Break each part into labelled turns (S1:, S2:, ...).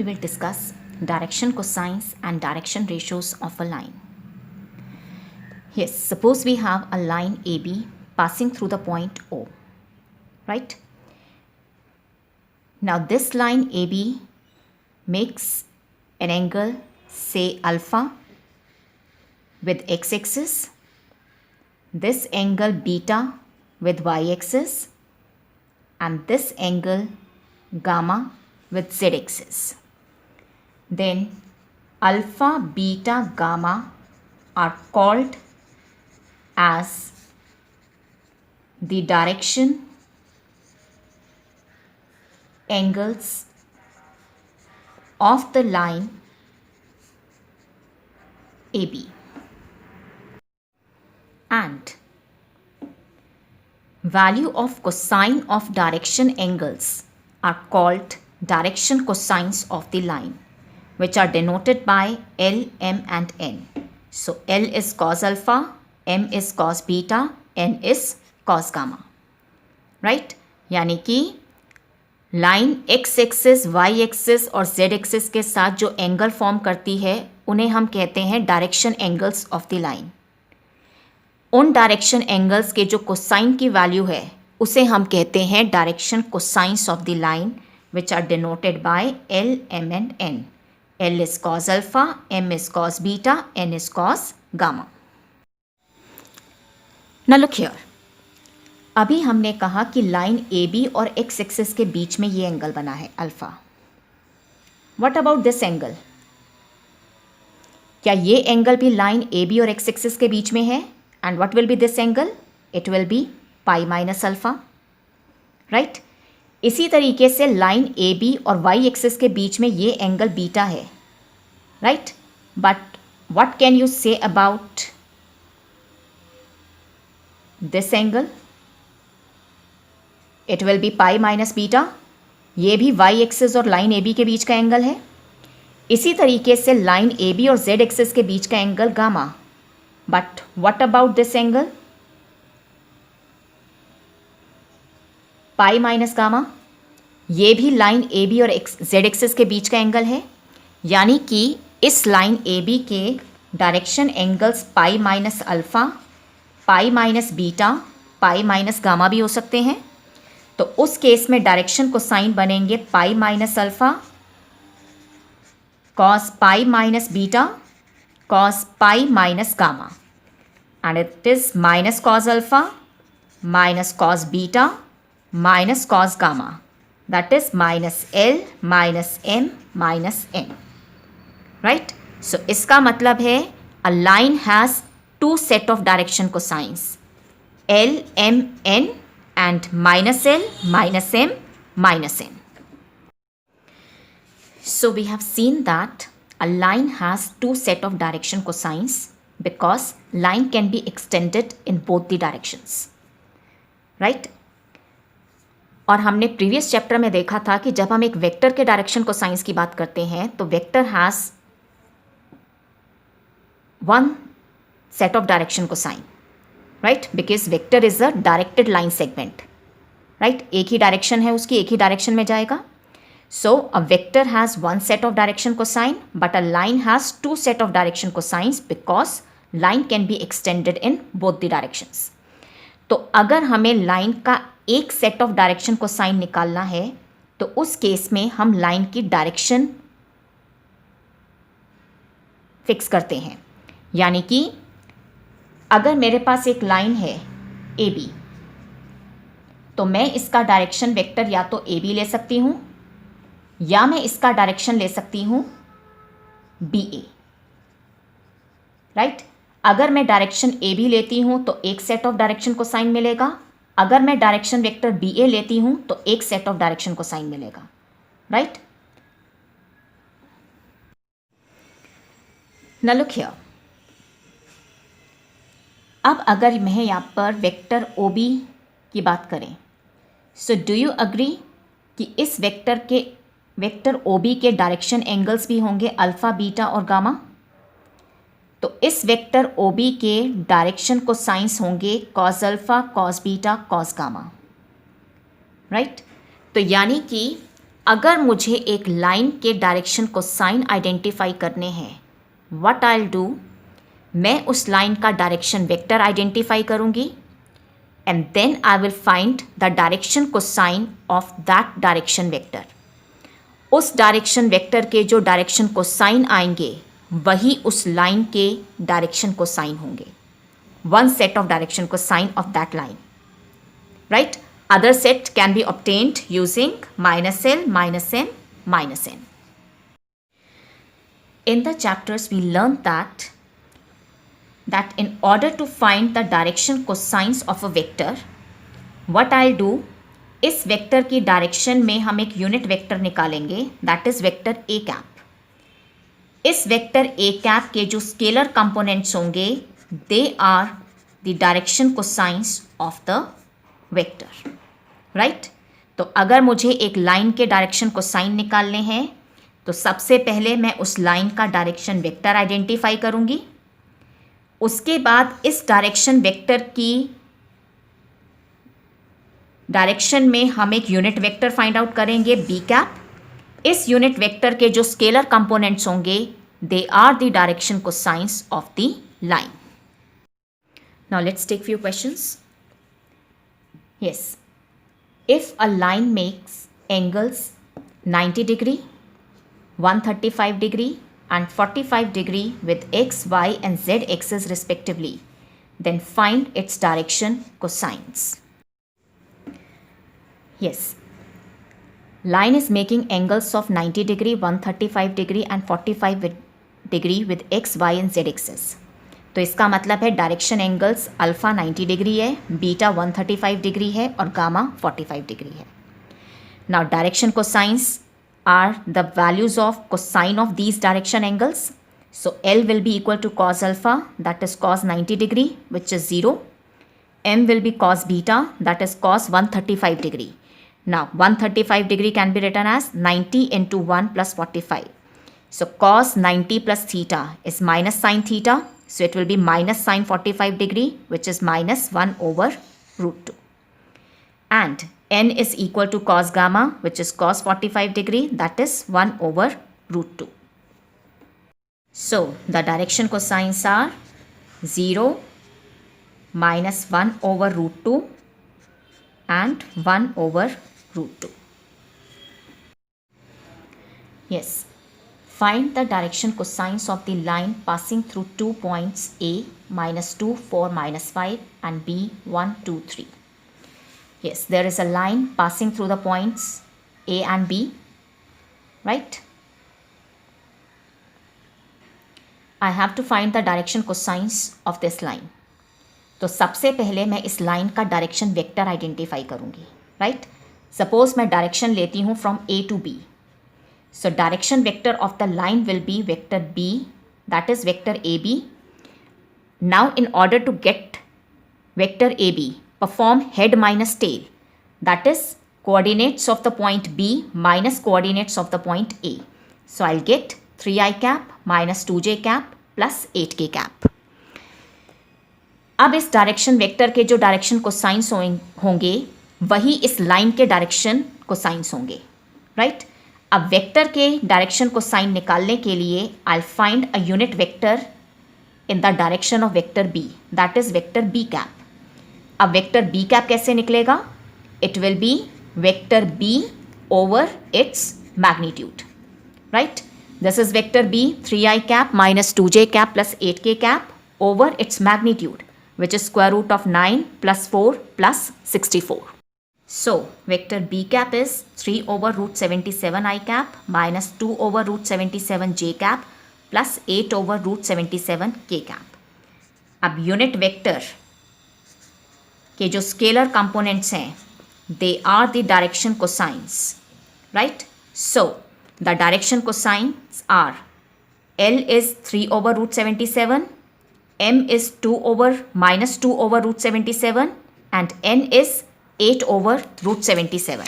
S1: will discuss direction cosines and direction ratios of a line. Yes, suppose we have a line AB passing through the point O, right? Now this line AB makes an angle, say alpha, with x-axis, this angle beta with y-axis, and this angle gamma with z-axis. Then alpha, beta, gamma are called as the direction angles of the line AB. And value of cosine of direction angles are called direction cosines of the line, which are denoted by L, M and N. So L is cos alpha, M is cos beta, N is cos gamma, right? यानी कि line x axis, y axis और z axis के साथ जो angle form करती है उन्हें हम कहते हैं direction angles of the line. उन डायरेक्शन एंगल्स के जो कोसाइन की वैल्यू है उसे हम कहते हैं direction cosines of the line, which are denoted by L, M and N. L is cos alpha, M is cos beta, N is cos gamma. Now look here. अभी हमने कहा कि लाइन AB और x एक्सिस के बीच में ये angle बना है alpha. What about this angle? क्या ये एंगल भी लाइन AB और x एक्सिस के बीच में है? And what will be this angle? It will B pi minus alpha, right? इसी तरीके से लाइन AB और y एक्सिस के बीच में ये एंगल बीटा है, right? But what can you say about this angle? It will B pi minus beta. ये भी y एक्सिस और लाइन AB के बीच का एंगल है. इसी तरीके से लाइन AB और z एक्सिस के बीच का angle gamma. But what about this angle? Pi minus gamma. ये भी लाइन AB और z एक्सिस के बीच का एंगल है. यानी कि इस लाइन AB के डायरेक्शन एंगल्स पाई माइनस अल्फा, पाई माइनस बीटा, पाई माइनस गामा भी हो सकते हैं. तो उस केस में डायरेक्शन कोसाइन बनेंगे pi minus alpha, cos pi minus beta, cos pi minus gamma. And it is minus cos alpha minus cos beta minus cos gamma. That is minus L minus M minus N, right? So इसका मतलब है a line has two set of direction cosines, L, M, N and minus L, minus M, minus N. So we have seen that a line has two set of direction cosines because line can be extended in both the directions, right? और हमने previous chapter में देखा था कि जब हम एक vector के डायरेक्शन कोसाइंस की बात करते हैं तो vector has one set of direction cosine, right? Because vector is a directed line segment, right? एक ही डायरेक्शन है उसकी, एक ही डायरेक्शन में जाएगा. So a vector has one set of direction cosine but a line has two set of direction cosines because line can be extended in both the directions. तो अगर हमें line का एक सेट ऑफ डायरेक्शन कोसाइन निकालना है तो उस case में हम लाइन की डायरेक्शन फिक्स करते हैं. यानी कि अगर मेरे पास एक लाइन है AB तो मैं इसका डायरेक्शन वेक्टर या तो AB ले सकती हूँ या मैं इसका डायरेक्शन ले सकती हूँ BA, राइट? अगर मैं डायरेक्शन AB लेती हूँ तो एक सेट ऑफ डायरेक्शन कोसाइन मिलेगा. अगर मैं डायरेक्शन वेक्टर BA लेती हूँ तो एक सेट ऑफ डायरेक्शन कोसाइन मिलेगा, राइट? Now look here. अब अगर मैं यहाँ पर वेक्टर OB की बात करें, सो डू यू अग्री कि इस वेक्टर OB के डायरेक्शन एंगल्स भी होंगे अल्फ़ा, बीटा और गामा. तो इस वेक्टर OB के डायरेक्शन कोसाइंस होंगे cos alpha, cos beta, cos gamma, right? तो यानी कि अगर मुझे एक लाइन के डायरेक्शन को साइन आइडेंटिफाई करने हैं, व्हाट आई विल डू, मैं उस लाइन का डायरेक्शन वेक्टर आइडेंटिफाई करूंगी and then I will find the direction cosine of that direction vector. उस डायरेक्शन वेक्टर के जो डायरेक्शन कोसाइन आएंगे वही उस लाइन के डायरेक्शन कोसाइन होंगे. One set of direction cosine of that line, right. Other set can be obtained using minus L, minus n, minus n. In the chapters we learned that in order to find the direction cosines of a vector, what I'll do, इस vector की direction में हम एक unit vector निकालेंगे, that is vector A cap. इस vector A cap के जो scalar components होंगे they are the direction cosines of the vector, right. तो अगर मुझे एक लाइन के डायरेक्शन को साइन निकालने हैं तो सबसे पहले मैं उस लाइन का डायरेक्शन वेक्टर आइडेंटिफाई करूंगी. उसके बाद इस डायरेक्शन वेक्टर की डायरेक्शन में हम एक यूनिट वेक्टर फाइंड आउट करेंगे बी कैप. इस यूनिट वेक्टर के जो स्केलर कंपोनेंट्स होंगे they are the direction cosines of the line. Now let's take few questions. Yes, if a line makes angles 90 degree, 135 degree and 45 degree with x, y and z axes respectively, then find its direction cosines. Yes, line is making angles of 90 degree, 135 degree and 45 degree with x, y and z axes. तो इसका मतलब है direction angles alpha 90 degree है, beta 135 degree है और gamma 45 degree है. Now direction cosines are the values of cosine of these direction angles. So L will be equal to cos alpha that is cos 90 degree which is 0. M will be cos beta that is cos 135 degree. Now 135 degree can be written as 90 into 1 plus 45. So cos 90 plus theta is minus sin theta. So it will be minus sin 45 degree which is minus 1 over root 2. And n is equal to cos gamma which is cos 45 degree that is 1 over root 2. So the direction cosines are 0, minus 1 over root 2 and 1 over root 2. Yes. Find the direction cosines of the line passing through 2 points A, minus 2, 4, minus 5 and B, 1, 2, 3. Yes, there is a line passing through the points A and B, right? I have to find the direction cosines of this line. तो सबसे पहले मैं इस line का direction vector identify करूँगी, right. Suppose मैं direction लेती हूँ from A to B. So direction vector of the line will be vector B, that is vector AB. Now in order to get vector AB, perform head minus tail, that is coordinates of the point B minus coordinates of the point A. So I'll get 3i cap minus 2j cap plus 8k cap. अब इस direction vector के जो direction cosines होंगे वही इस line के direction cosines होंगे, right. अब वेक्टर के डायरेक्शन को साइन निकालने के लिए I will find a unit vector in the direction of vector B that is vector B cap. अब वेक्टर बी कैप कैसे निकलेगा? It will be vector B over its magnitude, right. This is vector B 3i cap minus 2j cap plus 8k cap over its magnitude which is square root of 9 plus 4 plus 64. So vector b cap is 3 over root 77 I cap minus 2 over root 77 j cap plus 8 over root 77 k cap. अब unit vector के जो scalar components हैं they are the direction cosines, right. So the direction cosines are L is 3 over root 77, M is 2 over minus 2 over root 77 and N is 8 over root 77.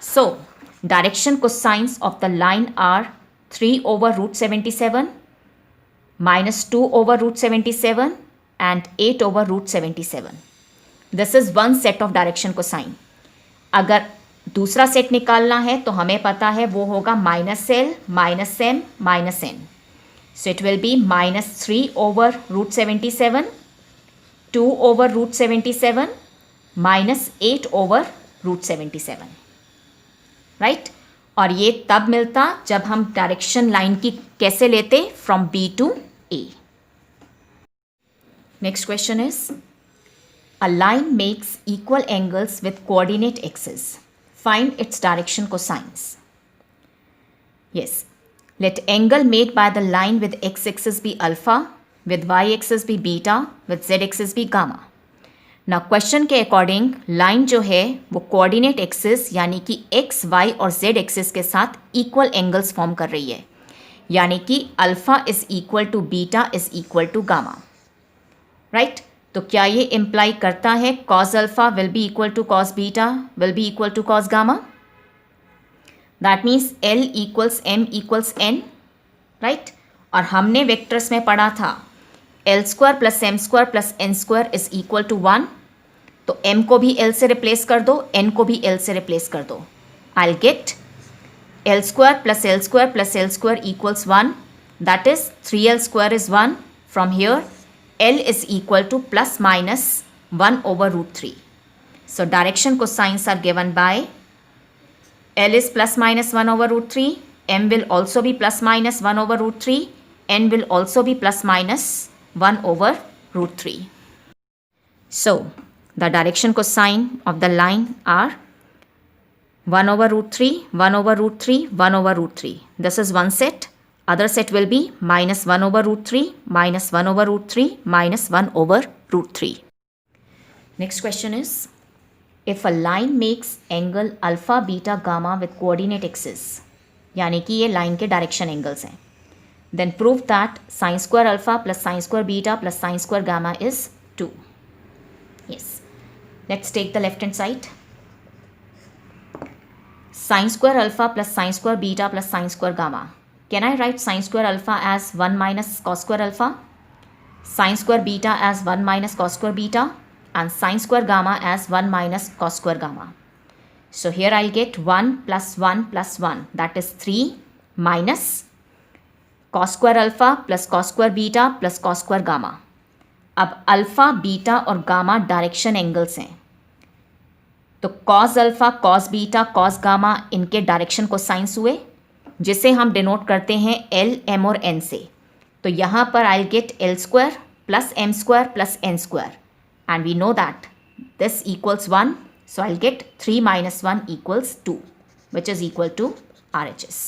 S1: So direction cosines of the line are 3 over root 77 minus 2 over root 77 and 8 over root 77. This is one set of direction cosine. अगर दूसरा set निकालना है तो हमें पता है वो होगा minus L minus M minus N. So it will be minus 3 over root 77, 2 over root 77, minus 8 over root 77. Right? और ये तब मिलता जब हम डायरेक्शन लाइन की कैसे लेते, from B to A. Next question is, a line makes equal angles with coordinate x's. Find its direction cosines. Yes. Let angle made by the line with x-axis be alpha, with y-axis be beta, with z-axis be gamma. Now question के according line जो है वो coordinate axis यानी कि x, y और z axis के साथ equal angles form कर रही है, यानी कि alpha is equal to beta is equal to gamma. Right? तो क्या ये इम्प्लाई करता है cos alpha will be equal to cos beta will be equal to cos gamma? That means L equals M equals N. Right? और हमने vectors में पढ़ा था L square plus M square plus N square is equal to 1. तो M को भी L से replace कर दो, N को भी L से रिप्लेस कर दो. I will get L square plus L square plus L square equals 1. That is 3L square is 1. From here L is equal to plus minus 1 over root 3. So direction cosines are given by L is plus minus 1 over root 3, M will also be plus minus 1 over root 3, N will also be plus minus 1 over root 3. So the direction cosine of the line are 1 over root 3, 1 over root 3, 1 over root 3. This is one set. Other set will be minus 1 over root 3, minus 1 over root 3, minus 1 over root 3. Next question is, if a line makes angle alpha, beta, gamma with coordinate axes, यानी कि ये line के direction angles हैं, then prove that sin square alpha plus sin square beta plus sin square gamma is 2. Yes. Let's take the left hand side. Sin square alpha plus sin square beta plus sin square gamma. Can I write sin square alpha as 1 minus cos square alpha, sin square beta as 1 minus cos square beta, and sin square gamma as 1 minus cos square gamma? So here I'll get 1 plus 1 plus 1, that is 3, minus cos square alpha plus cos square beta plus cos square gamma. अब alpha, beta और gamma direction angles हैं, तो cos alpha, cos beta, cos gamma इनके direction को science हुए, जिसे हम denote करते हैं L, M और N से. तो यहाँ पर I get L square plus M square plus N square, and we know that this equals 1. So I get 3 minus 1 equals 2, which is equal to RHS.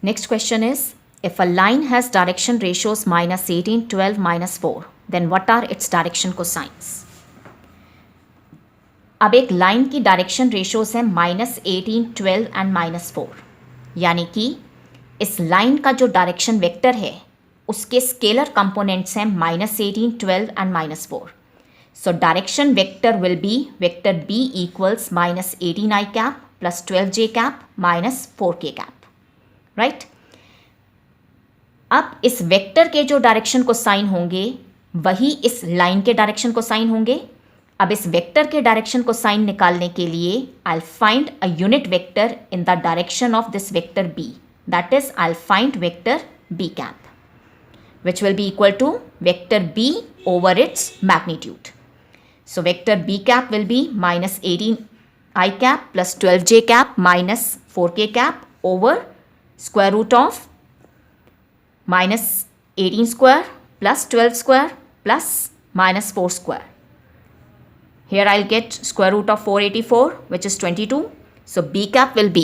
S1: Next question is, if a line has direction ratios minus 18, 12, minus 4, then what are its direction cosines? अब एक line की direction ratios है minus 18, 12 and minus 4, यानी कि इस line का जो direction vector है उसके स्केलर कंपोनेंट्स हैं minus 18, 12 and minus 4. So direction vector will be vector B equals minus 18 i cap plus 12 j cap minus 4 k cap. Right? अब इस वेक्टर के जो डायरेक्शन को साइन होंगे वही इस लाइन के डायरेक्शन को साइन होंगे. अब इस वेक्टर के डायरेक्शन को साइन निकालने के लिए I find a unit vector in the direction of this vector B. That is I find vector B cap which will be equal to vector B over its magnitude. So vector B cap will be minus 18 i cap plus 12 j cap minus 4 k cap over square root of minus 18 square plus 12 square plus minus 4 square. Here I'll get square root of 484, which is 22. So B cap will be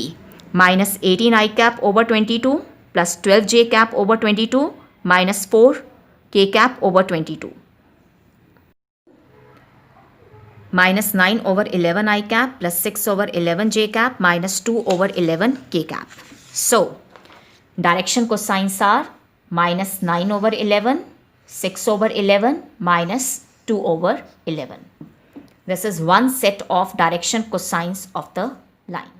S1: minus 18 i cap over 22 plus 12 j cap over 22 minus 4 k cap over 22. Minus 9 over 11 i cap plus 6 over 11 j cap minus 2 over 11 k cap. So direction cosines are minus 9 over 11, 6 over 11 minus 2 over 11. This is one set of direction cosines of the line.